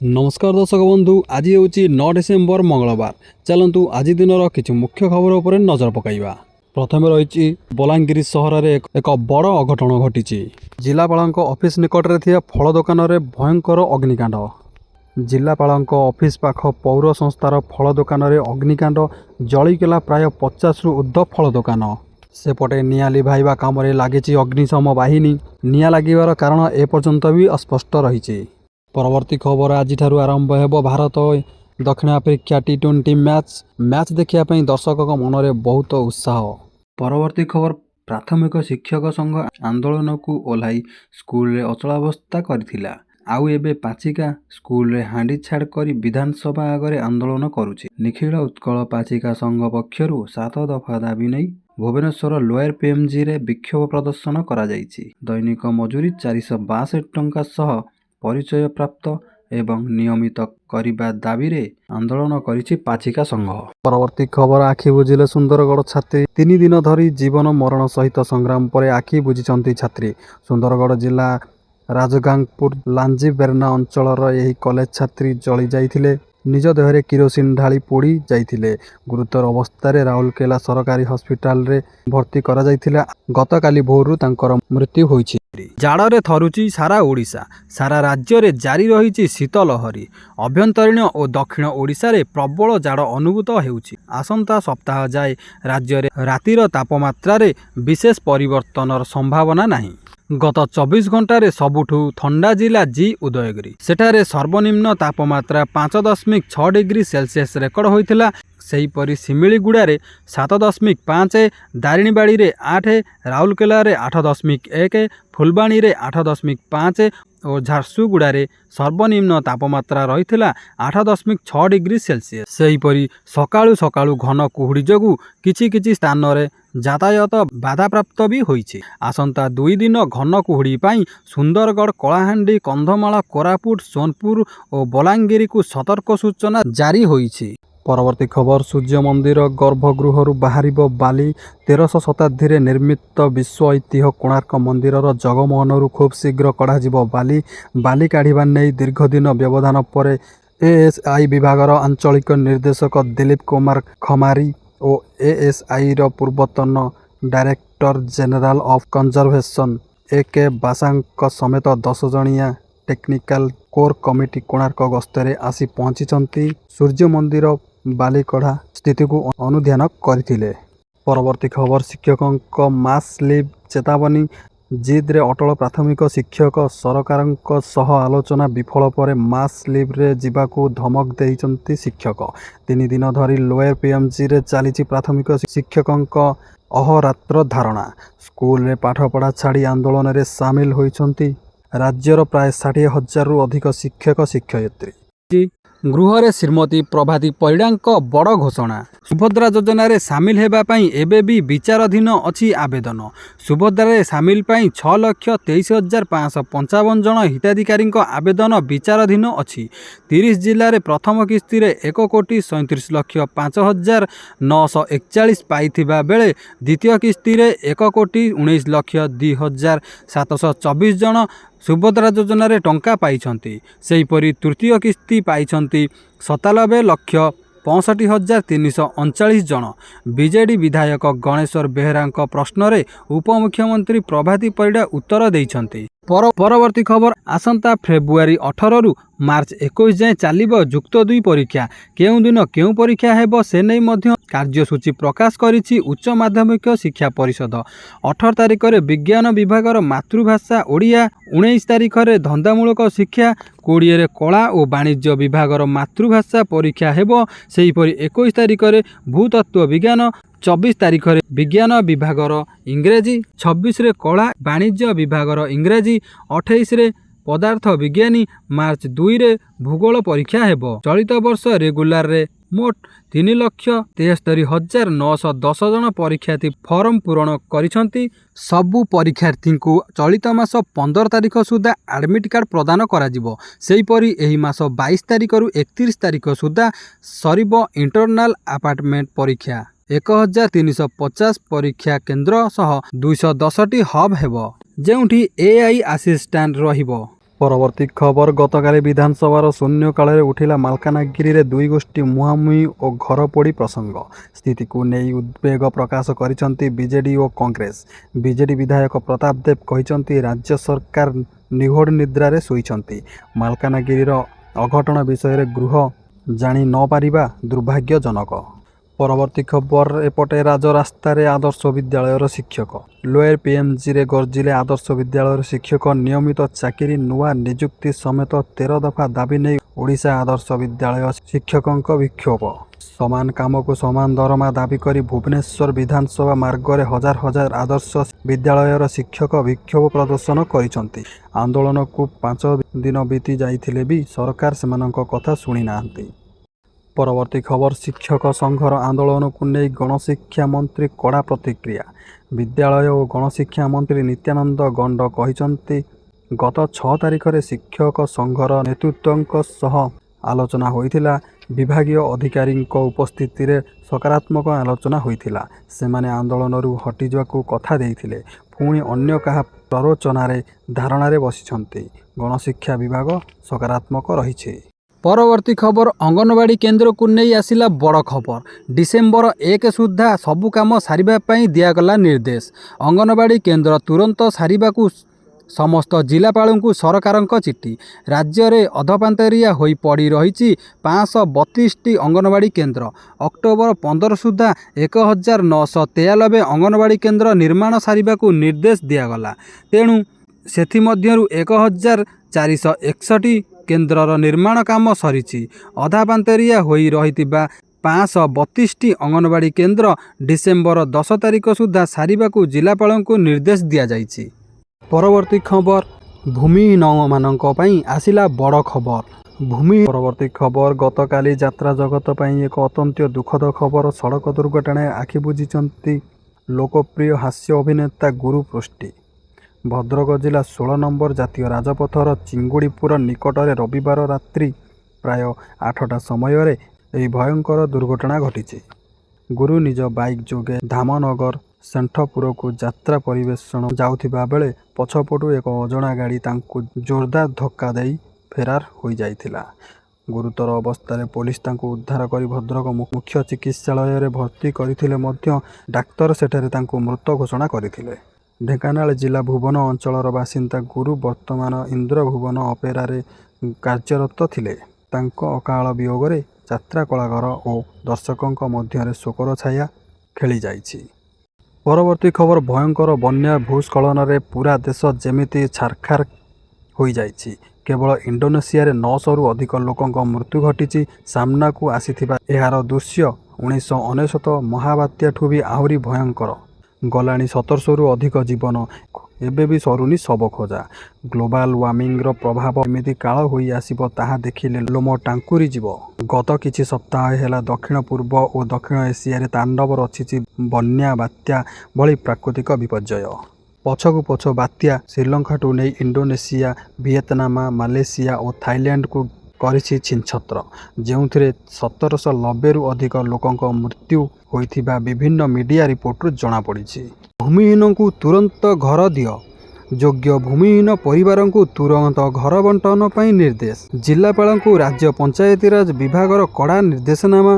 नमस्कार दर्शक बंधु, आज हूँ 9 डिसेम्बर मंगलवार। चलतु आज दिन किसी मुख्य खबर उपर नजर पकाइबा। प्रथम रही बलांगीर सहर में एक बड़ अघटन घटी। जिलापाल ऑफिस निकट में फल दुकान में भयंकर अग्निकांड। जिलापाल ऑफिस पाख पौर संस्थार फल दुकान में अग्निकांड जलिगला प्राय 50 रु ऊर्ध्व फल दुकान। सेपटे निआं लिभाइबा काम लगी अग्निशम बाहिनी। निआं लागिबार कारण एपर्यंत भी अस्पष्ट रही। परवर्ती खबर आज आरंभ हो भारत दक्षिण आफ्रिका T20 मैच देखियापी दर्शकों मन में बहुत उत्साह। परवर्ती खबर प्राथमिक शिक्षक संघ आंदोलन को ओह्लाई स्कूल अचलावस्था करथिला। आउ एबे पाचिका स्कूल हांडी छाड़ कर विधानसभा आगे आंदोलन करुछि। निखिल उत्कल पाचिका संघ पक्षरु 7 दफा दाबी नहीं भुवनेश्वर लोयर PMG रे विक्षोभ प्रदर्शन करा जाइछि। दैनिक मजूरी 462 टंका सह परिचय प्राप्त एवं नियमित करिबा दाबी रे आंदोलन करिछि पाचिका संघ। परवर्ती खबर आखि बुझिले सुंदरगढ़ छात्री 3 दिन धरी जीवन मरण सहित संग्राम पर आखि बुझिछंती छात्री। सुंदरगढ़ जिला राजगांगपुर लांजी बेरना अंचल यही कॉलेज छात्री जली जाइथिले। निज देहरे किरोसिन ढाली पोड़ी जाइथिले। गुरुतर अवस्था राउरकेला सरकारी हॉस्पिटल रे भर्ती करा जाइथिला। गतकाली भोरु तांकर मृत्यु होइछि। जाड़े थरुची सारा ओडिशा। सारा राज्य रे जारी रही शीतलहरी। अभ्यंतरीण और दक्षिण ओडिशा रे प्रबल जाड़ अनुभूत हेउछि। आसंता सप्ताह जाए राज्य रे रातिर तापमात्रा रे विशेष परिवर्तन संभावना नहीं। गत 24 घंटा रे सबुठु ठंडा जिला जी उदयगिरी। सेठारे सर्वनिम्न तापमात्रा 5.6 डिग्री सेल्सियस रेकर्ड होइथिला। सेहीपरि सिमिलीगुड़ा रे 7.5, दारिणीबाड़ी रे 8, राउरकेला रे 8.1, फुलबाणी रे 8.5 और झारसुगुड़ा रे सर्वनिम्न तापमात्रा रही 8.6 डिग्री सेल्सियस। सेहीपरि सकाळु सकाळु घन कुहुड़ी जोगु किछि स्थान रे यातायात बाधाप्राप्त भी होइछि। आसंता 2 दिन घन कुहुड़ी पाई सुंदरगढ़, कलाहांडी, कंधमाल, कोरापुट, सोनपुर और बलांगीर को सतर्क सूचना जारी होइछि। परवर्ती खबर सूर्य मंदिर गर्भगृह बाहर बाली। 1300 शताब्दी रे निर्मित विश्व ऐतिह्य कोणार्क मंदिर जगमोहन खूब शीघ्र कढ़ा बाली। बाली काढ़ा नहीं दीर्घ दिन व्यवधान पर ASI विभाग आंचलिक निर्देशक दिलीप कुमार खमारी और ASI पूर्वतन director general of conservation AK बासांक समेत 10 जणिया टेक्निकल कोर कमिटी कोणार्क गस्तर आसी पहुंची सूर्य मंदिर बालीकढ़ा स्थिति को अनुध्यान करथिले। परवर्ती खबर शिक्षकों मास लिव चेतावनी। जिद रे अटल प्राथमिक शिक्षक सरकार सह आलोचना विफल पर मास लिव रे जीवाकू धमक देइचंती शिक्षक। 3 दिन धरी लोयर PMG रे चली प्राथमिक शिक्षकों अहोरात्र धारणा। स्कूल रे पाठपढ़ा छाड़ी आंदोलन रे सामिल होइचंती राज्यर प्राय 60,000 रु अधिक शिक्षक शिक्षयित्री। गृह रे श्रीमती प्रभाती परिड़ा बड़ घोषणा। सुभद्रा योजना रे सामिल हेबा पई एबे भी विचाराधीन अछि आवेदन। सुभद्रा रे सामिल पई 6,23,555 जन हिताधिकारी आवेदन विचाराधीन अछि। 30 जिले में प्रथम किस्ती रे 1,37,05,941 पाइथिबा बेले द्वितीय किस्ती रे 1,19,02,724 जन सुभद्रा योजना रे टंका पाइछंती। सेहीपरि तृतीय किस्ती पाइछंती 97,65,339 जन। बीजेडी विधायक गणेश्वर बेहेरा प्रश्न रे उपमुख्यमंत्री प्रभाती परिड़ा उत्तर देइछंती। परवर्ती खबर आसंता फेब्रुआरी 18 रु मार्च 21 जाए चलिबो युक्त 2 परीक्षा। केउं दिन केउं परीक्षा हेबो से नै मध्य कार्यसूची प्रकाश करिछि उच्च माध्यमिक शिक्षा परिषद। 18 तारिख रे विज्ञान विभाग मातृभाषा ओडिया, 19 तारिख रे धंदामूलक शिक्षा, 20 रे कला और वाणिज्य विभाग मातृभाषा परीक्षा हेबो। सेहीपरि 21 तारिख रे भूतत्व विज्ञान, 24 तारिख रे विज्ञान विभाग इंग्रेजी, 26 रे कला वाणिज्य विभाग इंग्रेजी, 28 रे पदार्थ विज्ञानी, मार्च 2 रे भूगोल परीक्षा हेबो। चलित वर्ष रेगुलार रे मोट 3,73,910 जन परीक्षार्थी फॉर्म पूरण करिसंती। सबु परीक्षार्थी को चलित मास 15 तारिख सुधा एडमिट कार्ड प्रदान कराजिबो। सेहीपरि एही मास 22 तारिख रु 31 तारिख सुधा सरिबो इंटरनल अपार्टमेंट परीक्षा। 1,350 परीक्षा केन्द्र सह 210 हब हेबो, जेउठी AI असिस्टेंट रहिबो। ପରବର୍ତ୍ତୀ ଖବର ଗତକାଲି ବିଧାନସଭାର ଶୂନ୍ୟକାଳରେ ଉଠିଲା ମାଲକାନଗିରିରେ ଦୁଇ ଗୋଷ୍ଠୀ ମୁହାଁମୁହିଁ ଓ ଘର ପୋଡ଼ି ପ୍ରସଙ୍ଗ। ସ୍ଥିତିକୁ ନେଇ ଉଦ୍ବେଗ ପ୍ରକାଶ କରିଛନ୍ତି ବିଜେଡି ଓ କଂଗ୍ରେସ। ବିଜେଡି ବିଧାୟକ ପ୍ରତାପ ଦେବ କହିଛନ୍ତି ରାଜ୍ୟ ସରକାର ନିଘୋଡ଼ ନିଦ୍ରାରେ ଶୋଇଛନ୍ତି। ମାଲକାନଗିରିର ଅଘଟଣ ବିଷୟରେ ଗୃହ ଜାଣି ନ ପାରିବା ଦୁର୍ଭାଗ୍ୟଜନକ। ପରବର୍ତ୍ତୀ ଖବର ଏପଟେ ରାଜରାସ୍ତାରେ ଆଦର୍ଶ ବିଦ୍ୟାଳୟର ଶିକ୍ଷକ। ଲୋୟର ପିଏମ୍ଜିରେ ଗର୍ଜିଲେ ଆଦର୍ଶ ବିଦ୍ୟାଳୟର ଶିକ୍ଷକ। ନିୟମିତ ଚାକିରି ନୂଆ ନିଯୁକ୍ତି ସମେତ 13 ଦଫା ଦାବି ନେଇ ଓଡ଼ିଶା ଆଦର୍ଶ ବିଦ୍ୟାଳୟ ଶିକ୍ଷକଙ୍କ ବିକ୍ଷୋଭ। ସମାନ କାମକୁ ସମାନ ଦରମା ଦାବି କରି ଭୁବନେଶ୍ୱର ବିଧାନସଭା ମାର୍ଗରେ ହଜାର ହଜାର ଆଦର୍ଶ ବିଦ୍ୟାଳୟର ଶିକ୍ଷକ ବିକ୍ଷୋଭ ପ୍ରଦର୍ଶନ କରିଛନ୍ତି। ଆନ୍ଦୋଳନକୁ 5 ଦିନ ବିତି ଯାଇଥିଲେ ବି ସରକାର ସେମାନଙ୍କ କଥା ଶୁଣିନାହାନ୍ତି। ପରବର୍ତ୍ତୀ ଖବର ଶିକ୍ଷକ ସଂଘର ଆନ୍ଦୋଳନକୁ ନେଇ ଗଣଶିକ୍ଷା ମନ୍ତ୍ରୀ କଡ଼ା ପ୍ରତିକ୍ରିୟା। ବିଦ୍ୟାଳୟ ଓ ଗଣଶିକ୍ଷା ମନ୍ତ୍ରୀ ନିତ୍ୟାନନ୍ଦ ଗଣ୍ଡ କହିଛନ୍ତି ଗତ 6 ତାରିଖରେ ଶିକ୍ଷକ ସଂଘର ନେତୃତ୍ୱଙ୍କ ସହ ଆଲୋଚନା ହୋଇଥିଲା। ବିଭାଗୀୟ ଅଧିକାରୀଙ୍କ ଉପସ୍ଥିତିରେ ସକାରାତ୍ମକ ଆଲୋଚନା ହୋଇଥିଲା। ସେମାନେ ଆନ୍ଦୋଳନରୁ ହଟିଯିବାକୁ କଥା ଦେଇଥିଲେ। ପୁଣି ଅନ୍ୟ କାହା ପ୍ରରୋଚନାରେ ଧାରଣାରେ ବସିଛନ୍ତି। ଗଣଶିକ୍ଷା ବିଭାଗ ସକାରାତ୍ମକ ରହିଛି। ପରବର୍ତ୍ତୀ ଖବର ଅଙ୍ଗନବାଡ଼ି କେନ୍ଦ୍ରକୁ ନେଇ ଆସିଲା ବଡ଼ ଖବର। ଡିସେମ୍ବର 1 ସୁଦ୍ଧା ସବୁ କାମ ସାରିବା ପାଇଁ ଦିଆଗଲା ନିର୍ଦ୍ଦେଶ। ଅଙ୍ଗନବାଡ଼ି କେନ୍ଦ୍ର ତୁରନ୍ତ ସାରିବାକୁ ସମସ୍ତ ଜିଲ୍ଲାପାଳଙ୍କୁ ସରକାରଙ୍କ ଚିଠି। ରାଜ୍ୟରେ ଅଧପାନ୍ତରିଆ ହୋଇ ପଡ଼ି ରହିଛି 532ଟି ଅଙ୍ଗନବାଡ଼ି କେନ୍ଦ୍ର। ଅକ୍ଟୋବର 15 ସୁଦ୍ଧା 1993 ଅଙ୍ଗନବାଡ଼ି କେନ୍ଦ୍ର ନିର୍ମାଣ ସାରିବାକୁ ନିର୍ଦ୍ଦେଶ ଦିଆଗଲା। ତେଣୁ ସେଥିମଧ୍ୟରୁ 1461ଟି କେନ୍ଦ୍ରର ନିର୍ମାଣ କାମ ସରିଛି। ଅଧାପାନ୍ତରିଆ ହୋଇ ରହିଥିବା 532ଟି ଅଙ୍ଗନବାଡ଼ି କେନ୍ଦ୍ର ଡିସେମ୍ବର 10 ତାରିଖ ସୁଦ୍ଧା ସାରିବାକୁ ଜିଲ୍ଲାପାଳଙ୍କୁ ନିର୍ଦ୍ଦେଶ ଦିଆଯାଇଛି। ପରବର୍ତ୍ତୀ ଖବର ଭୂମିହୀନମାନଙ୍କ ପାଇଁ ଆସିଲା ବଡ଼ ଖବର। ପରବର୍ତ୍ତୀ ଖବର ଗତକାଲି ଯାତ୍ରା ଜଗତ ପାଇଁ ଏକ ଅତ୍ୟନ୍ତ ଦୁଃଖଦ ଖବର। ସଡ଼କ ଦୁର୍ଘଟଣାରେ ଆଖି ବୁଜିଛନ୍ତି ଲୋକପ୍ରିୟ ହାସ୍ୟ ଅଭିନେତା ଗୁରୁ ପୃଷ୍ଟି। ଭଦ୍ରକ ଜିଲ୍ଲା 16 ନମ୍ବର ଜାତୀୟ ରାଜପଥର ଚିଙ୍ଗୁଡ଼ିପୁର ନିକଟରେ ରବିବାର ରାତ୍ରି ପ୍ରାୟ 8ଟା ସମୟରେ ଏହି ଭୟଙ୍କର ଦୁର୍ଘଟଣା ଘଟିଛି। ଗୁରୁ ନିଜ ବାଇକ୍ ଯୋଗେ ଧାମନଗର ଷେଣ୍ଠପୁରକୁ ଯାତ୍ରା ପରିବେଷଣ ଯାଉଥିବା ବେଳେ ପଛପଟୁ ଏକ ଅଜଣା ଗାଡ଼ି ତାଙ୍କୁ ଜୋରଦାର ଧକ୍କା ଦେଇ ଫେରାର ହୋଇଯାଇଥିଲା। ଗୁରୁତର ଅବସ୍ଥାରେ ପୋଲିସ ତାଙ୍କୁ ଉଦ୍ଧାର କରି ଭଦ୍ରକ ମୁଖ୍ୟ ଚିକିତ୍ସାଳୟରେ ଭର୍ତ୍ତି କରିଥିଲେ ମଧ୍ୟ ଡାକ୍ତର ସେଠାରେ ତାଙ୍କୁ ମୃତ ଘୋଷଣା କରିଥିଲେ। ଢେଙ୍କାନାଳ ଜିଲ୍ଲା ଭୁବନ ଅଞ୍ଚଳର ବାସିନ୍ଦା ଗୁରୁ ବର୍ତ୍ତମାନ ଇନ୍ଦ୍ରଭୁବନ ଅପେରାରେ କାର୍ଯ୍ୟରତ ଥିଲେ। ତାଙ୍କ ଅକାଳ ବିୟୋଗରେ ଯାତ୍ରା କଳାକାର ଓ ଦର୍ଶକଙ୍କ ମଧ୍ୟରେ ଶୋକର ଛାୟା ଖେଳିଯାଇଛି। ପରବର୍ତ୍ତୀ ଖବର ଭୟଙ୍କର ବନ୍ୟା ଭୂସ୍ଖଳନରେ ପୁରା ଦେଶ ଯେମିତି ଛାରଖାର ହୋଇଯାଇଛି। କେବଳ ଇଣ୍ଡୋନେସିଆରେ 900ରୁ ଅଧିକ ଲୋକଙ୍କ ମୃତ୍ୟୁ ଘଟିଛି। ସାମ୍ନାକୁ ଆସିଥିବା ଏହାର ଦୃଶ୍ୟ 1999 ମହାବାତ୍ୟାଠୁ ବି ଆହୁରି ଭୟଙ୍କର। ଗଲାଣି 1700ରୁ ଅଧିକ ଜୀବନ। ଏବେ ବି ସରୁନି ଶବ ଖୋଜା। ଗ୍ଲୋବାଲ ୱାର୍ମିଂର ପ୍ରଭାବ ଏମିତି କାଳ ହୋଇ ଆସିବ ତାହା ଦେଖିଲେ ଲୋମ ଟାଙ୍କୁରି ଯିବ। ଗତ କିଛି ସପ୍ତାହ ହେଲା ଦକ୍ଷିଣ ପୂର୍ବ ଓ ଦକ୍ଷିଣ ଏସିଆରେ ତାଣ୍ଡବ ରଚିଛି ବନ୍ୟା, ବାତ୍ୟା ଭଳି ପ୍ରାକୃତିକ ବିପର୍ଯ୍ୟୟ। ପଛକୁ ପଛ ବାତ୍ୟା ଶ୍ରୀଲଙ୍କାଠୁ ନେଇ ଇଣ୍ଡୋନେସିଆ, ଭିଏତନାମ, ମାଲେସିଆ ଓ ଥାଇଲ୍ୟାଣ୍ଡକୁ କରିଛି ଛିନ୍ଛତ୍ର, ଯେଉଁଥିରେ 1790ରୁ ଅଧିକ ଲୋକଙ୍କ ମୃତ୍ୟୁ ହୋଇଥିବା ବିଭିନ୍ନ ମିଡ଼ିଆ ରିପୋର୍ଟରୁ ଜଣାପଡ଼ିଛି। ଭୂମିହୀନଙ୍କୁ ତୁରନ୍ତ ଘର ଦିଅ। ଯୋଗ୍ୟ ଭୂମିହୀନ ପରିବାରଙ୍କୁ ତୁରନ୍ତ ଘର ବଣ୍ଟନ ପାଇଁ ନିର୍ଦ୍ଦେଶ। ଜିଲ୍ଲାପାଳଙ୍କୁ ରାଜ୍ୟ ପଞ୍ଚାୟତିରାଜ ବିଭାଗର କଡ଼ା ନିର୍ଦ୍ଦେଶନାମା।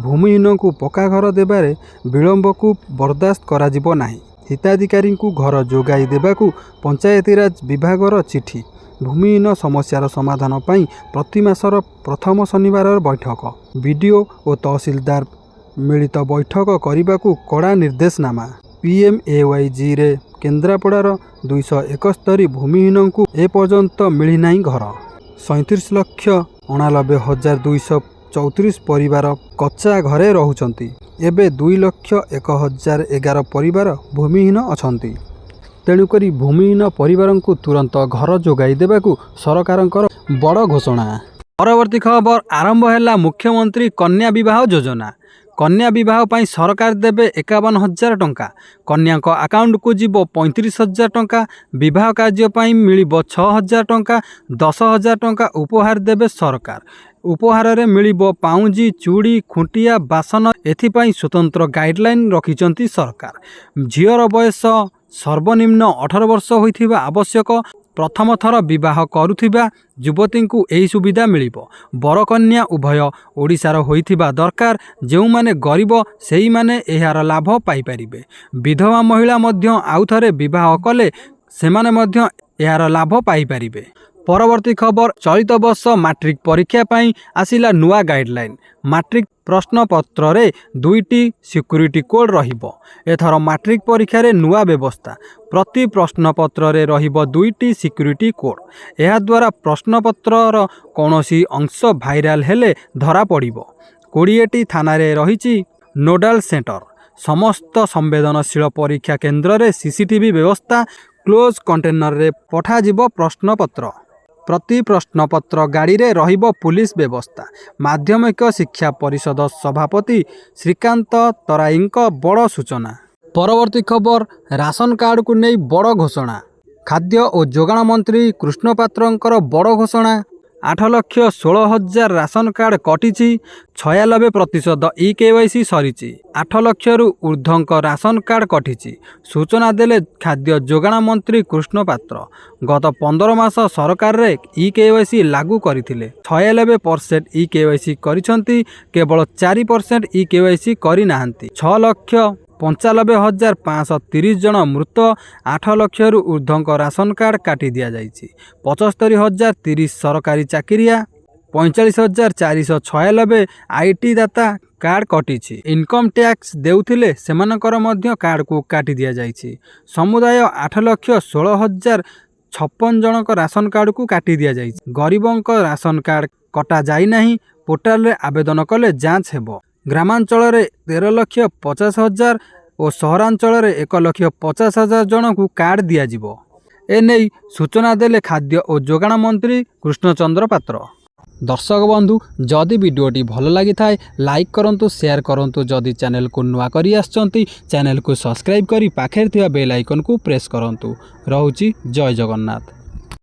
ଭୂମିହୀନଙ୍କୁ ପକ୍କା ଘର ଦେବାରେ ବିଳମ୍ବକୁ ବରଦାସ୍ତ କରାଯିବ ନାହିଁ। ହିତାଧିକାରୀଙ୍କୁ ଘର ଯୋଗାଇ ଦେବାକୁ ପଞ୍ଚାୟତିରାଜ ବିଭାଗର ଚିଠି। ଭୂମିହୀନ ସମସ୍ୟାର ସମାଧାନ ପାଇଁ ପ୍ରତି ମାସର ପ୍ରଥମ ଶନିବାରର ବୈଠକ। ବିଡ଼ିଓ ଓ ତହସିଲଦାର ମିଳିତ ବୈଠକ କରିବାକୁ କଡ଼ା ନିର୍ଦ୍ଦେଶନାମା। PMAYGରେ କେନ୍ଦ୍ରାପଡ଼ାର 271 ଭୂମିହୀନଙ୍କୁ ଏପର୍ଯ୍ୟନ୍ତ ମିଳିନାହିଁ ଘର। 37,89,234 ପରିବାର କଚ୍ଚା ଘରେ ରହୁଛନ୍ତି। ଏବେ 2,01,011 ପରିବାର ଭୂମିହୀନ ଅଛନ୍ତି। ତେଣୁକରି ଭୂମିହୀନ ପରିବାରଙ୍କୁ ତୁରନ୍ତ ଘର ଯୋଗାଇ ଦେବାକୁ ସରକାରଙ୍କର ବଡ଼ ଘୋଷଣା। ପରବର୍ତ୍ତୀ ଖବର ଆରମ୍ଭ ହେଲା ମୁଖ୍ୟମନ୍ତ୍ରୀ କନ୍ୟା ବିବାହ ଯୋଜନା। କନ୍ୟା ବିବାହ ପାଇଁ ସରକାର ଦେବେ 51,000 ଟଙ୍କା। କନ୍ୟାଙ୍କ ଆକାଉଣ୍ଟକୁ ଯିବ 35,000 ଟଙ୍କା। ବିବାହ କାର୍ଯ୍ୟ ପାଇଁ ମିଳିବ 6,000 ଟଙ୍କା। 10,000 ଟଙ୍କା ଉପହାର ଦେବେ ସରକାର। ଉପହାରରେ ମିଳିବ ପାଉଁଜି, ଚୁଡ଼ି, ଖୁଣ୍ଟିଆ, ବାସନ। ଏଥିପାଇଁ ସ୍ୱତନ୍ତ୍ର ଗାଇଡ଼ଲାଇନ୍ ରଖିଛନ୍ତି ସରକାର। ଝିଅର ବୟସ ସର୍ବନିମ୍ନ 18 ବର୍ଷ ହୋଇଥିବା ଆବଶ୍ୟକ। प्रथम थर विवाह करुथिबा युवतींकु एही सुविधा मिलिबो। बरकन्या उभय ओडिशार होइथिबा दरकार। जेउ माने गरीब सेही माने एहार लाभ पाई परिबे। विधवा महिला मध्य आउ थरे विवाह कले सेमाने मध्य एहार लाभ पाई परिबे। परवर्ती खबर, चलित वर्ष मैट्रिक परीक्षा पाई आसिला नुआ गाइडलाइन। मैट्रिक प्रश्नपत्र रे 2टी सिक्यूरीटी कोड रहिबो। एथर मैट्रिक परीक्षा रे नुआ व्यवस्था। प्रति प्रश्नपत्र रे रहिबो 2टी सिक्यूरीटी कोड। एहा द्वारा प्रश्नपत्रर कोनोसी अंश भाइराल हेले धरा पड़िबो। 20टी थाना रे रहिछि नोडाल सेंटर। समस्त संवेदनशील परीक्षा केन्द्र रे सीसीटीवी व्यवस्था। क्लोज कंटेनर रे पठा जिवो प्रश्नपत्र। प्रति प्रश्नपत्र गाड़ी रे रहिबो पुलिस व्यवस्था। माध्यमिक शिक्षा परिषद सभापति श्रीकांत तराईंक बड़ सूचना। परवर्ती खबर, राशन कार्ड को नहीं बड़ घोषणा। खाद्य और जोगाण मंत्री कृष्ण पात्रंकर बड़ घोषणा। 8,16,000 राशन कार्ड कटिछि। 96% ई-केवाईसी सरिछि। 8 लक्षरू ऊर्ध्वक राशन कार्ड कटिछि। सूचना देले खाद्य जोगाण मंत्री कृष्ण पात्र। गत 15 मास सरकार रे ई-केवाईसी लागू करथिले। 96% ई-केवाईसी करिसंती, केवल 4% ई-केवाईसी करि नाहंती। 6,95,530 जन मृत। 8 लक्षरू ऊर्ध्वक राशन कार्ड काटी दिया जाइछि। 75,030 सरकारी चाकरिया। 45,496 आईटी दाता कार्ड कटिछि। इनकम टैक्स देउथिले सेमानकर मध्य कार्ड को काटी दिया जाइछि। समुदाय 8,16,056 जनक राशन कार्ड को काटी दिया जाइछि। गरीबंक राशन कार्ड कटा जाई नाही। पोर्टाल रे आवेदन कले जांच हेबो। ग्रामांचल रे 13,50,000 और सहरांचल रे 1,50,000 जन को कार्ड दिया जिवो। एने सूचना देले खाद्य और जोगाण मंत्री कृष्णचंद्र पात्र। दर्शक बंधु, जदि वीडियोटी भल लगी थाए लाइक करंतु, शेयर करंतु। जदि चैनल को नुआ करी आछंती चैनल को सब्सक्राइब करी पाखे थिबा बेल आइकन को प्रेस करंतु। रहूची जय जगन्नाथ।